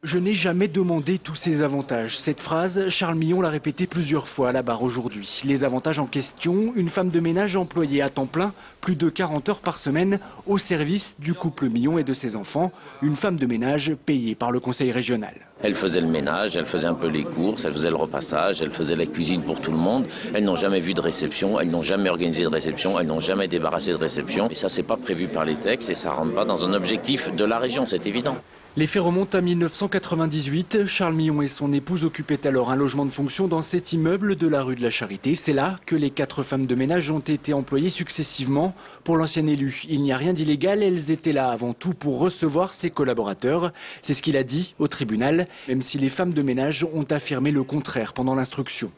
Je n'ai jamais demandé tous ces avantages. Cette phrase, Charles Millon l'a répétée plusieurs fois à la barre aujourd'hui. Les avantages en question, une femme de ménage employée à temps plein, plus de 40 heures par semaine, au service du couple Millon et de ses enfants. Une femme de ménage payée par le conseil régional. Elle faisait le ménage, elle faisait un peu les courses, elle faisait le repassage, elle faisait la cuisine pour tout le monde. Elles n'ont jamais vu de réception, elles n'ont jamais organisé de réception, elles n'ont jamais débarrassé de réception. Et ça, c'est pas prévu par les textes et ça rentre pas dans un objectif de la région, c'est évident. Les faits remontent à 1998. Charles Millon et son épouse occupaient alors un logement de fonction dans cet immeuble de la rue de la Charité. C'est là que les 4 femmes de ménage ont été employées successivement. Pour l'ancien élu, il n'y a rien d'illégal. Elles étaient là avant tout pour recevoir ses collaborateurs. C'est ce qu'il a dit au tribunal, même si les femmes de ménage ont affirmé le contraire pendant l'instruction.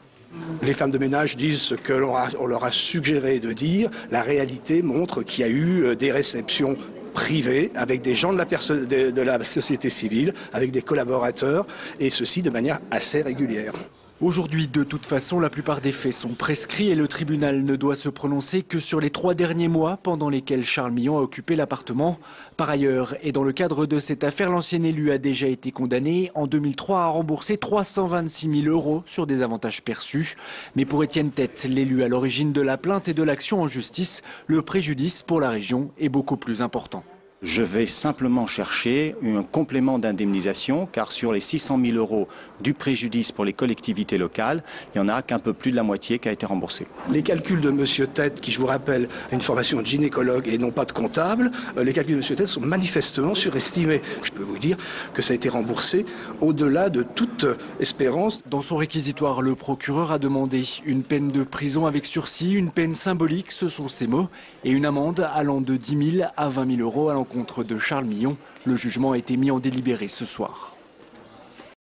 Les femmes de ménage disent ce que l'on leur a suggéré de dire. La réalité montre qu'il y a eu des réceptions privées avec des gens de la société civile, avec des collaborateurs, et ceci de manière assez régulière. Aujourd'hui, de toute façon, la plupart des faits sont prescrits et le tribunal ne doit se prononcer que sur les 3 derniers mois pendant lesquels Charles Millon a occupé l'appartement. Par ailleurs, et dans le cadre de cette affaire, l'ancien élu a déjà été condamné en 2003 à rembourser 326 000 € sur des avantages perçus. Mais pour Étienne Tête, l'élu à l'origine de la plainte et de l'action en justice, le préjudice pour la région est beaucoup plus important. Je vais simplement chercher un complément d'indemnisation car sur les 600 000 € du préjudice pour les collectivités locales, il n'y en a qu'un peu plus de la moitié qui a été remboursé. Les calculs de M. Tête, qui je vous rappelle a une formation de gynécologue et non pas de comptable, les calculs de M. Tête sont manifestement surestimés. Je peux vous dire que ça a été remboursé au-delà de toute espérance. Dans son réquisitoire, le procureur a demandé une peine de prison avec sursis, une peine symbolique, ce sont ses mots, et une amende allant de 10 000 à 20 000 € à l'encontre de Charles Millon. Le jugement a été mis en délibéré ce soir.